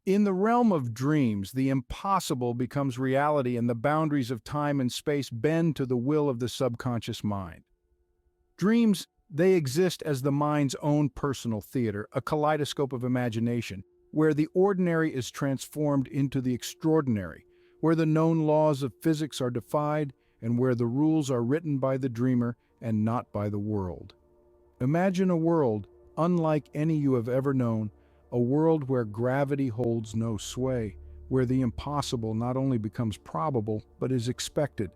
In the realm of dreams, the impossible becomes reality and the boundaries of time and space bend to the will of the subconscious mind. Dreams, they exist as the mind's own personal theater, a kaleidoscope of imagination, where the ordinary is transformed into the extraordinary, where the known laws of physics are defied, and where the rules are written by the dreamer and not by the world. Imagine a world unlike any you have ever known, a world where gravity holds no sway, where the impossible not only becomes probable, but is expected.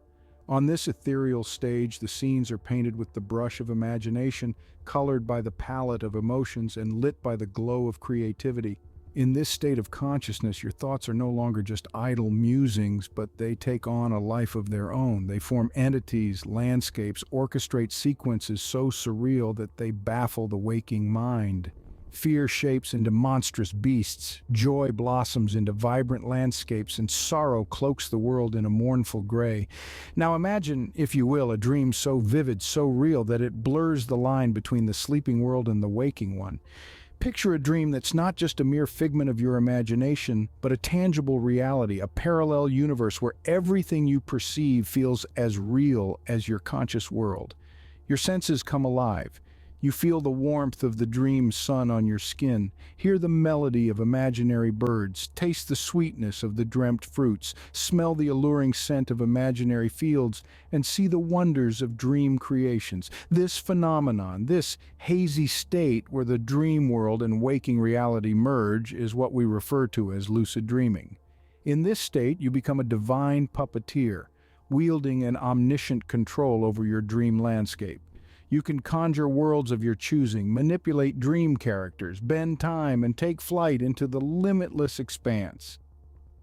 On this ethereal stage, the scenes are painted with the brush of imagination, colored by the palette of emotions, and lit by the glow of creativity. In this state of consciousness, your thoughts are no longer just idle musings, but they take on a life of their own. They form entities, landscapes, orchestrate sequences so surreal that they baffle the waking mind. Fear shapes into monstrous beasts, joy blossoms into vibrant landscapes, and sorrow cloaks the world in a mournful gray. Now imagine, if you will, a dream so vivid, so real, that it blurs the line between the sleeping world and the waking one. Picture a dream that's not just a mere figment of your imagination, but a tangible reality, a parallel universe where everything you perceive feels as real as your conscious world. Your senses come alive. You feel the warmth of the dream sun on your skin, hear the melody of imaginary birds, taste the sweetness of the dreamt fruits, smell the alluring scent of imaginary fields, and see the wonders of dream creations. This phenomenon, this hazy state where the dream world and waking reality merge, is what we refer to as lucid dreaming. In this state, you become a divine puppeteer, wielding an omniscient control over your dream landscape. You can conjure worlds of your choosing, manipulate dream characters, bend time, and take flight into the limitless expanse.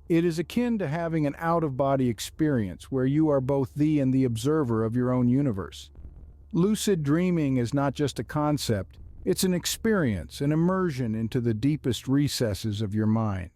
It is akin to having an out-of-body experience where you are both the and the observer of your own universe. Lucid dreaming is not just a concept, it's an experience, an immersion into the deepest recesses of your mind.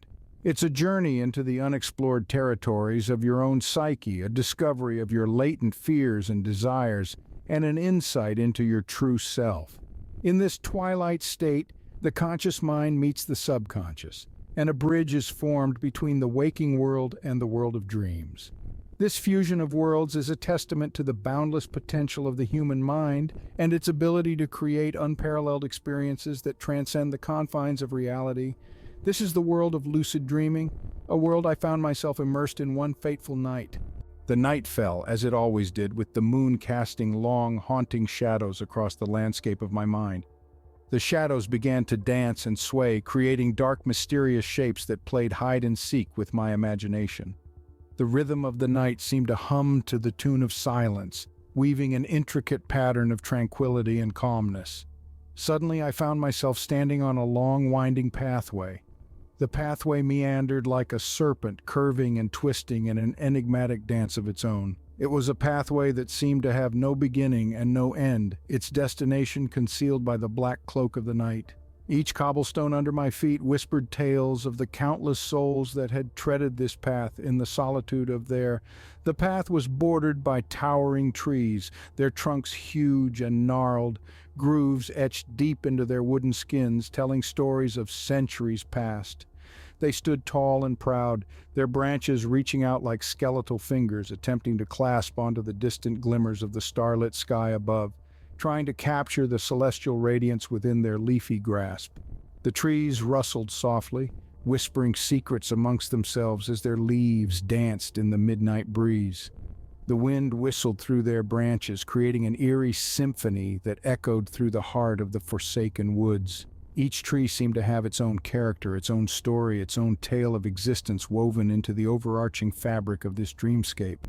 It's a journey into the unexplored territories of your own psyche, a discovery of your latent fears and desires, and an insight into your true self. In this twilight state, the conscious mind meets the subconscious, and a bridge is formed between the waking world and the world of dreams. This fusion of worlds is a testament to the boundless potential of the human mind and its ability to create unparalleled experiences that transcend the confines of reality. This is the world of lucid dreaming, a world I found myself immersed in one fateful night. The night fell, as it always did, with the moon casting long, haunting shadows across the landscape of my mind. The shadows began to dance and sway, creating dark, mysterious shapes that played hide-and-seek with my imagination. The rhythm of the night seemed to hum to the tune of silence, weaving an intricate pattern of tranquility and calmness. Suddenly, I found myself standing on a long, winding pathway. The pathway meandered like a serpent, curving and twisting in an enigmatic dance of its own. It was a pathway that seemed to have no beginning and no end, its destination concealed by the black cloak of the night. Each cobblestone under my feet whispered tales of the countless souls that had treaded this path in the solitude of The path was bordered by towering trees, their trunks huge and gnarled, grooves etched deep into their wooden skins, telling stories of centuries past. They stood tall and proud, their branches reaching out like skeletal fingers, attempting to clasp onto the distant glimmers of the starlit sky above, trying to capture the celestial radiance within their leafy grasp. The trees rustled softly, whispering secrets amongst themselves as their leaves danced in the midnight breeze. The wind whistled through their branches, creating an eerie symphony that echoed through the heart of the forsaken woods. Each tree seemed to have its own character, its own story, its own tale of existence woven into the overarching fabric of this dreamscape.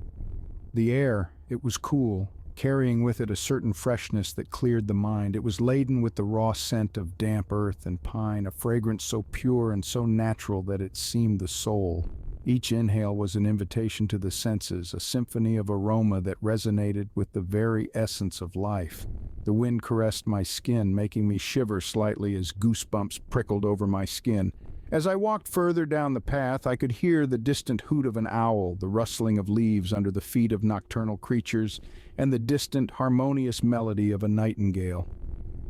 The air, it was cool, carrying with it a certain freshness that cleared the mind. It was laden with the raw scent of damp earth and pine, a fragrance so pure and so natural that it seemed the soul. Each inhale was an invitation to the senses, a symphony of aroma that resonated with the very essence of life. The wind caressed my skin, making me shiver slightly as goosebumps prickled over my skin. As I walked further down the path, I could hear the distant hoot of an owl, the rustling of leaves under the feet of nocturnal creatures, and the distant, harmonious melody of a nightingale.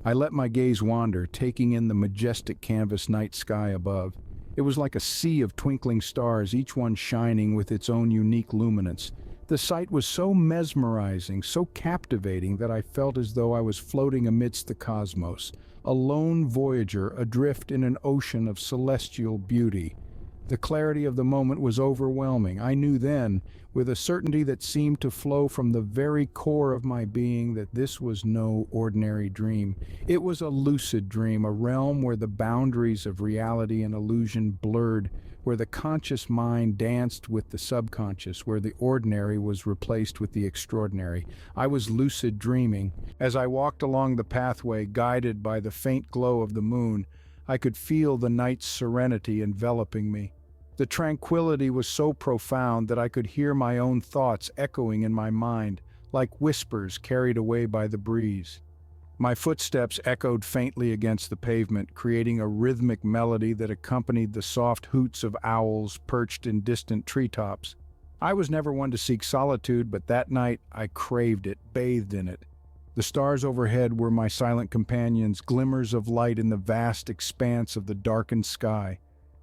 I let my gaze wander, taking in the majestic canvas night sky above. It was like a sea of twinkling stars, each one shining with its own unique luminance. The sight was so mesmerizing, so captivating that I felt as though I was floating amidst the cosmos, a lone voyager adrift in an ocean of celestial beauty. The clarity of the moment was overwhelming. I knew then, with a certainty that seemed to flow from the very core of my being, that this was no ordinary dream. It was a lucid dream, a realm where the boundaries of reality and illusion blurred, where the conscious mind danced with the subconscious, where the ordinary was replaced with the extraordinary. I was lucid dreaming. As I walked along the pathway, guided by the faint glow of the moon, I could feel the night's serenity enveloping me. The tranquility was so profound that I could hear my own thoughts echoing in my mind, like whispers carried away by the breeze. My footsteps echoed faintly against the pavement, creating a rhythmic melody that accompanied the soft hoots of owls perched in distant treetops. I was never one to seek solitude, but that night I craved it, bathed in it. The stars overhead were my silent companions, glimmers of light in the vast expanse of the darkened sky.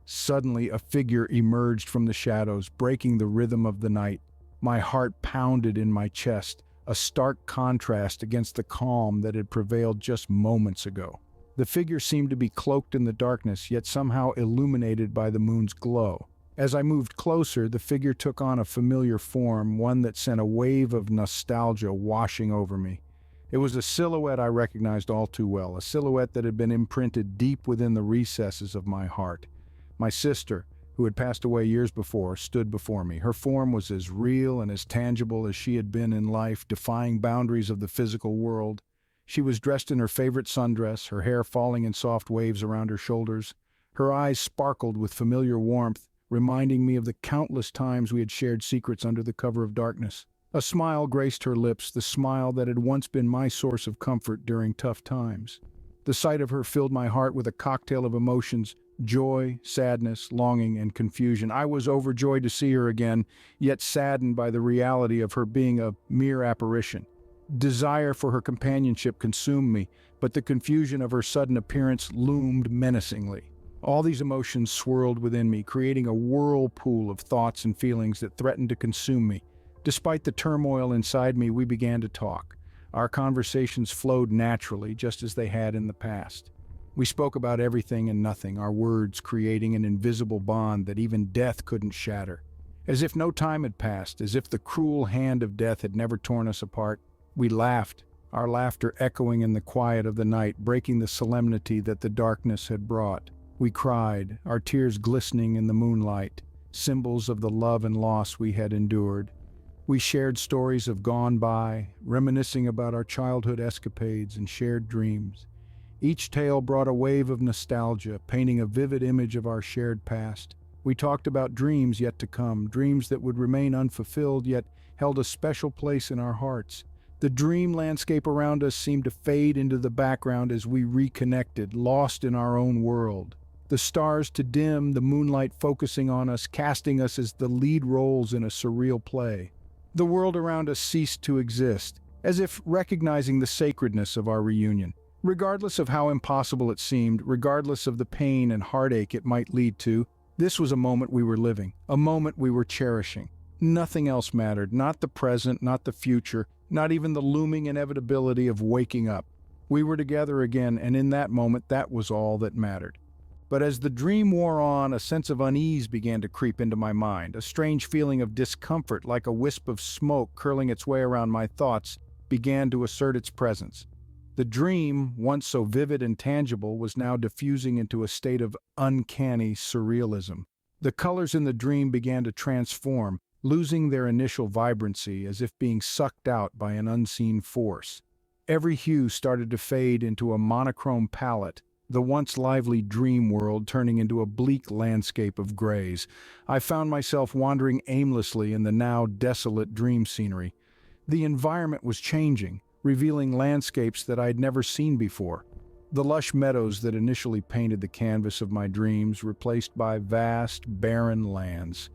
Suddenly, a figure emerged from the shadows, breaking the rhythm of the night. My heart pounded in my chest, a stark contrast against the calm that had prevailed just moments ago. The figure seemed to be cloaked in the darkness, yet somehow illuminated by the moon's glow. As I moved closer, the figure took on a familiar form, one that sent a wave of nostalgia washing over me. It was a silhouette I recognized all too well, a silhouette that had been imprinted deep within the recesses of my heart. My sister, who had passed away years before, stood before me. Her form was as real and as tangible as she had been in life, defying boundaries of the physical world. She was dressed in her favorite sundress, her hair falling in soft waves around her shoulders. Her eyes sparkled with familiar warmth, reminding me of the countless times we had shared secrets under the cover of darkness. A smile graced her lips, the smile that had once been my source of comfort during tough times. The sight of her filled my heart with a cocktail of emotions: joy, sadness, longing, and confusion. I was overjoyed to see her again, yet saddened by the reality of her being a mere apparition. Desire for her companionship consumed me, but the confusion of her sudden appearance loomed menacingly. All these emotions swirled within me, creating a whirlpool of thoughts and feelings that threatened to consume me. Despite the turmoil inside me, we began to talk. Our conversations flowed naturally, just as they had in the past. We spoke about everything and nothing, our words creating an invisible bond that even death couldn't shatter. As if no time had passed, as if the cruel hand of death had never torn us apart, we laughed, our laughter echoing in the quiet of the night, breaking the solemnity that the darkness had brought. We cried, our tears glistening in the moonlight, symbols of the love and loss we had endured. We shared stories of gone by, reminiscing about our childhood escapades and shared dreams. Each tale brought a wave of nostalgia, painting a vivid image of our shared past. We talked about dreams yet to come, dreams that would remain unfulfilled yet held a special place in our hearts. The dream landscape around us seemed to fade into the background as we reconnected, lost in our own world. The stars to dim, the moonlight focusing on us, casting us as the lead roles in a surreal play. The world around us ceased to exist, as if recognizing the sacredness of our reunion. Regardless of how impossible it seemed, regardless of the pain and heartache it might lead to, this was a moment we were living, a moment we were cherishing. Nothing else mattered, not the present, not the future, not even the looming inevitability of waking up. We were together again, and in that moment, that was all that mattered. But as the dream wore on, a sense of unease began to creep into my mind. A strange feeling of discomfort, like a wisp of smoke curling its way around my thoughts, began to assert its presence. The dream, once so vivid and tangible, was now diffusing into a state of uncanny surrealism. The colors in the dream began to transform, losing their initial vibrancy as if being sucked out by an unseen force. Every hue started to fade into a monochrome palette, the once lively dream world turning into a bleak landscape of grays. I found myself wandering aimlessly in the now desolate dream scenery. The environment was changing, revealing landscapes that I'd never seen before. The lush meadows that initially painted the canvas of my dreams replaced by vast, barren lands.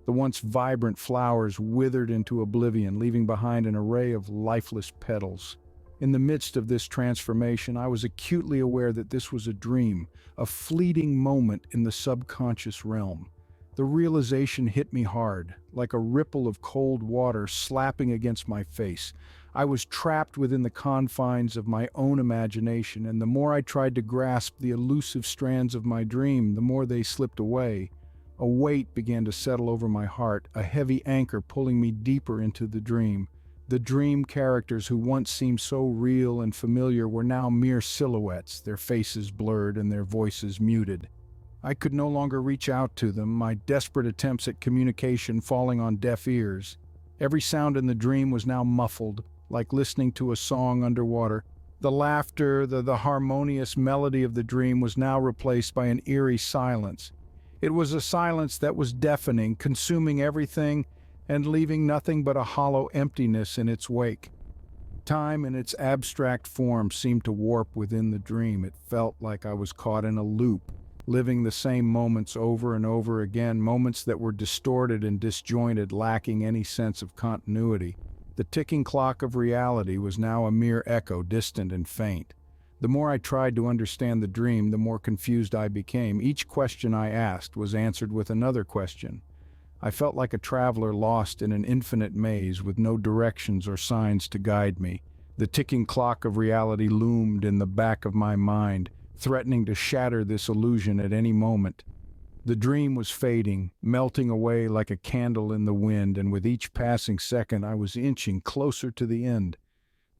The once vibrant flowers withered into oblivion, leaving behind an array of lifeless petals. In the midst of this transformation, I was acutely aware that this was a dream, a fleeting moment in the subconscious realm. The realization hit me hard, like a ripple of cold water slapping against my face. I was trapped within the confines of my own imagination, and the more I tried to grasp the elusive strands of my dream, the more they slipped away. A weight began to settle over my heart, a heavy anchor pulling me deeper into the dream. The dream characters who once seemed so real and familiar were now mere silhouettes, their faces blurred and their voices muted. I could no longer reach out to them, my desperate attempts at communication falling on deaf ears. Every sound in the dream was now muffled, like listening to a song underwater. The laughter, the harmonious melody of the dream was now replaced by an eerie silence. It was a silence that was deafening, consuming everything and leaving nothing but a hollow emptiness in its wake. Time in its abstract form seemed to warp within the dream. It felt like I was caught in a loop, living the same moments over and over again, moments that were distorted and disjointed, lacking any sense of continuity. The ticking clock of reality was now a mere echo, distant and faint. The more I tried to understand the dream, the more confused I became. Each question I asked was answered with another question. I felt like a traveler lost in an infinite maze with no directions or signs to guide me. The ticking clock of reality loomed in the back of my mind, threatening to shatter this illusion at any moment. The dream was fading, melting away like a candle in the wind, and with each passing second I was inching closer to the end,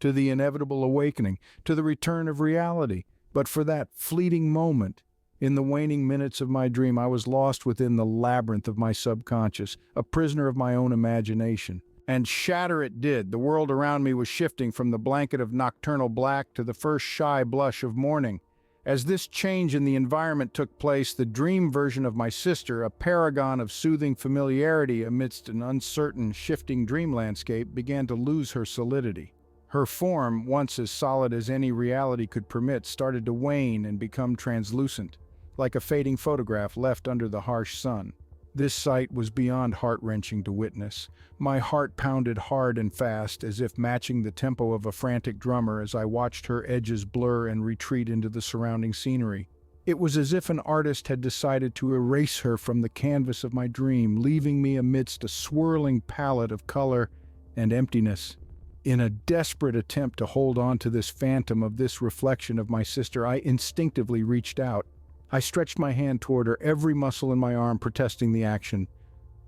to the inevitable awakening, to the return of reality. But for that fleeting moment, in the waning minutes of my dream, I was lost within the labyrinth of my subconscious, a prisoner of my own imagination. And shatter it did. The world around me was shifting from the blanket of nocturnal black to the first shy blush of morning. As this change in the environment took place, the dream version of my sister, a paragon of soothing familiarity amidst an uncertain, shifting dream landscape, began to lose her solidity. Her form, once as solid as any reality could permit, started to wane and become translucent, like a fading photograph left under the harsh sun. This sight was beyond heart-wrenching to witness. My heart pounded hard and fast, as if matching the tempo of a frantic drummer as I watched her edges blur and retreat into the surrounding scenery. It was as if an artist had decided to erase her from the canvas of my dream, leaving me amidst a swirling palette of color and emptiness. In a desperate attempt to hold on to this phantom of this reflection of my sister, I instinctively reached out. I stretched my hand toward her, every muscle in my arm protesting the action.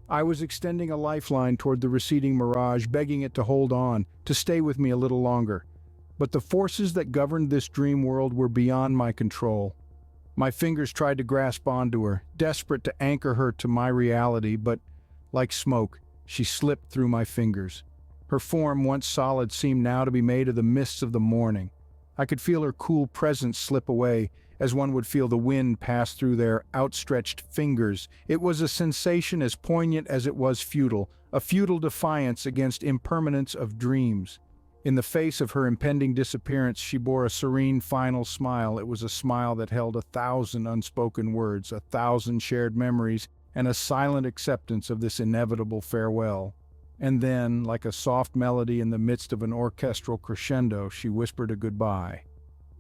I was extending a lifeline toward the receding mirage, begging it to hold on, to stay with me a little longer. But the forces that governed this dream world were beyond my control. My fingers tried to grasp onto her, desperate to anchor her to my reality, but, like smoke, she slipped through my fingers. Her form, once solid, seemed now to be made of the mists of the morning. I could feel her cool presence slip away, as one would feel the wind pass through their outstretched fingers. It was a sensation as poignant as it was futile, a futile defiance against impermanence of dreams. In the face of her impending disappearance, she bore a serene, final smile. It was a smile that held 1,000 unspoken words, 1,000 shared memories, and a silent acceptance of this inevitable farewell. And then, like a soft melody in the midst of an orchestral crescendo, she whispered a goodbye.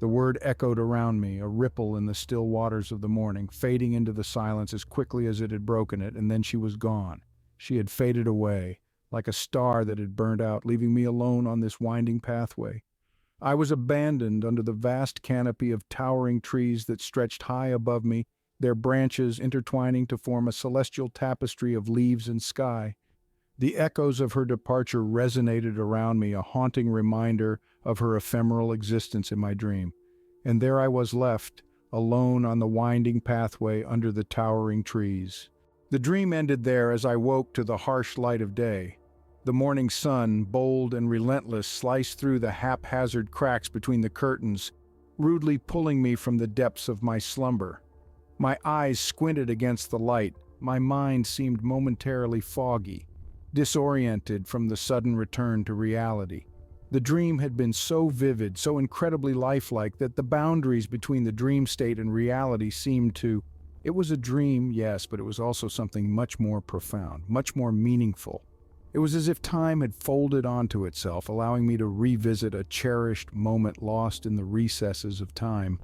The word echoed around me, a ripple in the still waters of the morning, fading into the silence as quickly as it had broken it, and then she was gone. She had faded away, like a star that had burned out, leaving me alone on this winding pathway. I was abandoned under the vast canopy of towering trees that stretched high above me, their branches intertwining to form a celestial tapestry of leaves and sky. The echoes of her departure resonated around me, a haunting reminder of her ephemeral existence in my dream. And there I was left, alone on the winding pathway under the towering trees. The dream ended there as I woke to the harsh light of day. The morning sun, bold and relentless, sliced through the haphazard cracks between the curtains, rudely pulling me from the depths of my slumber. My eyes squinted against the light. My mind seemed momentarily foggy, disoriented from the sudden return to reality. The dream had been so vivid, so incredibly lifelike, that the boundaries between the dream state and reality seemed to... It was a dream, yes, but it was also something much more profound, much more meaningful. It was as if time had folded onto itself, allowing me to revisit a cherished moment lost in the recesses of time.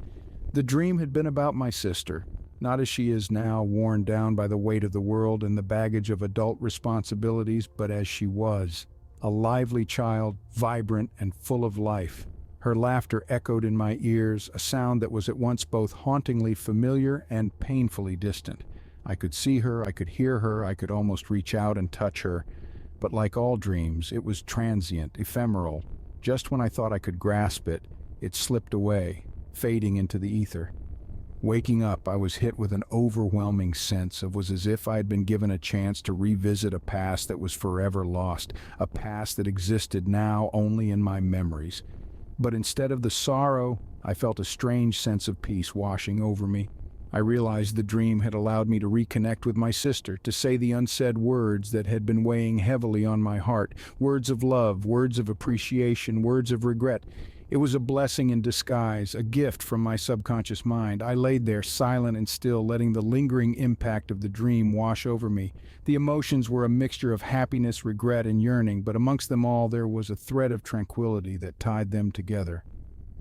The dream had been about my sister, not as she is now, worn down by the weight of the world and the baggage of adult responsibilities, but as she was, a lively child, vibrant and full of life. Her laughter echoed in my ears, a sound that was at once both hauntingly familiar and painfully distant. I could see her, I could hear her, I could almost reach out and touch her. But like all dreams, it was transient, ephemeral. Just when I thought I could grasp it, it slipped away, fading into the ether. Waking up, I was hit with an overwhelming sense of was as if I had been given a chance to revisit a past that was forever lost, a past that existed now only in my memories. But instead of the sorrow, I felt a strange sense of peace washing over me. I realized the dream had allowed me to reconnect with my sister, to say the unsaid words that had been weighing heavily on my heart, words of love, words of appreciation, words of regret. It was a blessing in disguise, a gift from my subconscious mind. I laid there, silent and still, letting the lingering impact of the dream wash over me. The emotions were a mixture of happiness, regret, and yearning, but amongst them all there was a thread of tranquility that tied them together.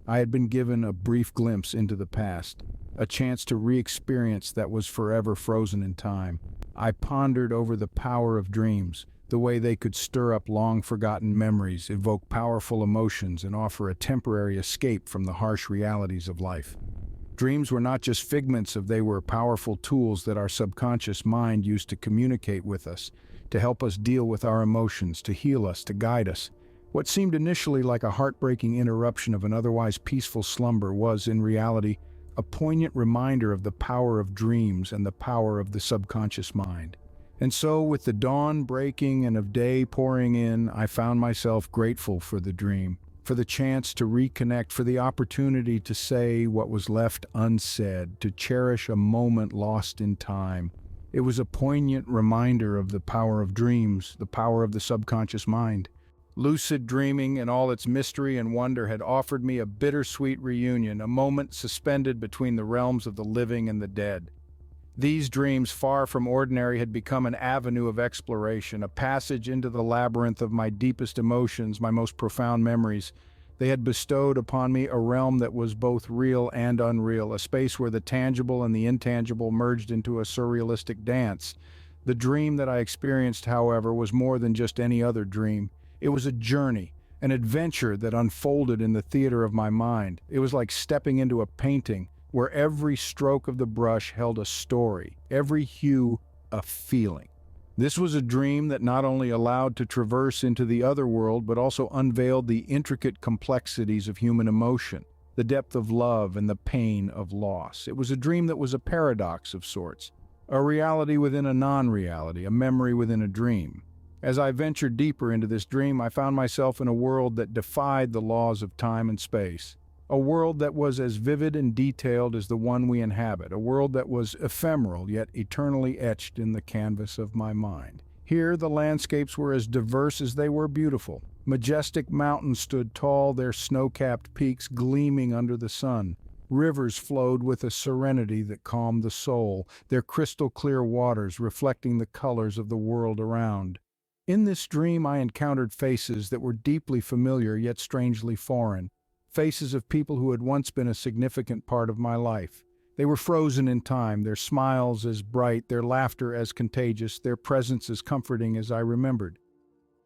I had been given a brief glimpse into the past, a chance to re-experience that was forever frozen in time. I pondered over the power of dreams, the way they could stir up long-forgotten memories, evoke powerful emotions, and offer a temporary escape from the harsh realities of life. Dreams were not just figments they were powerful tools that our subconscious mind used to communicate with us, to help us deal with our emotions, to heal us, to guide us. What seemed initially like a heartbreaking interruption of an otherwise peaceful slumber was, in reality, a poignant reminder of the power of dreams and the power of the subconscious mind. And so, with the dawn breaking and of day pouring in, I found myself grateful for the dream, for the chance to reconnect, for the opportunity to say what was left unsaid, to cherish a moment lost in time. It was a poignant reminder of the power of dreams, the power of the subconscious mind. Lucid dreaming in all its mystery and wonder had offered me a bittersweet reunion, a moment suspended between the realms of the living and the dead. These dreams, far from ordinary, had become an avenue of exploration, a passage into the labyrinth of my deepest emotions, my most profound memories. They had bestowed upon me a realm that was both real and unreal, a space where the tangible and the intangible merged into a surrealistic dance. The dream that I experienced, however, was more than just any other dream. It was a journey, an adventure that unfolded in the theater of my mind. It was like stepping into a painting, where every stroke of the brush held a story, every hue a feeling. This was a dream that not only allowed to traverse into the other world, but also unveiled the intricate complexities of human emotion, the depth of love and the pain of loss. It was a dream that was a paradox of sorts, a reality within a non-reality, a memory within a dream. As I ventured deeper into this dream, I found myself in a world that defied the laws of time and space. A world that was as vivid and detailed as the one we inhabit, a world that was ephemeral yet eternally etched in the canvas of my mind. Here, the landscapes were as diverse as they were beautiful. Majestic mountains stood tall, their snow-capped peaks gleaming under the sun. Rivers flowed with a serenity that calmed the soul, their crystal-clear waters reflecting the colors of the world around. In this dream, I encountered faces that were deeply familiar yet strangely foreign. Faces of people who had once been a significant part of my life. They were frozen in time, their smiles as bright, their laughter as contagious, their presence as comforting as I remembered.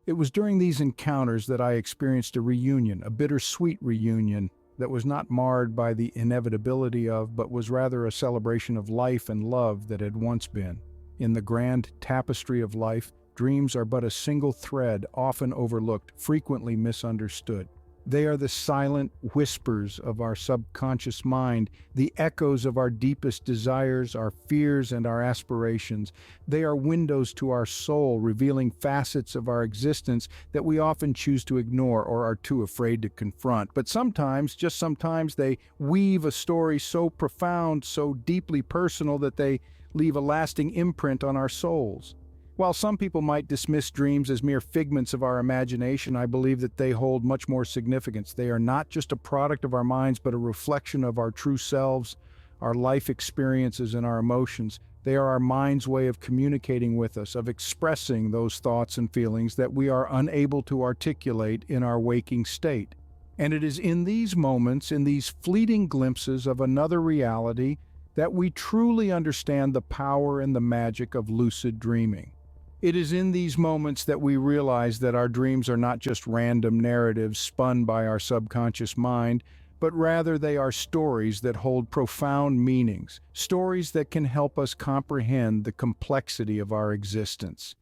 It was during these encounters that I experienced a reunion, a bittersweet reunion that was not marred by the inevitability of, but was rather a celebration of life and love that had once been. In the grand tapestry of life, dreams are but a single thread, often overlooked, frequently misunderstood. They are the silent whispers of our subconscious mind, the echoes of our deepest desires, our fears, and our aspirations. They are windows to our soul, revealing facets of our existence that we often choose to ignore or are too afraid to confront. But sometimes, just sometimes, they weave a story so profound, so deeply personal that they leave a lasting imprint on our souls. While some people might dismiss dreams as mere figments of our imagination, I believe that they hold much more significance. They are not just a product of our minds, but a reflection of our true selves, our life experiences, and our emotions. They are our mind's way of communicating with us, of expressing those thoughts and feelings that we are unable to articulate in our waking state. And it is in these moments, in these fleeting glimpses of another reality, that we truly understand the power and the magic of lucid dreaming. It is in these moments that we realize that our dreams are not just random narratives spun by our subconscious mind, but rather they are stories that hold profound meanings, stories that can help us comprehend the complexity of our existence.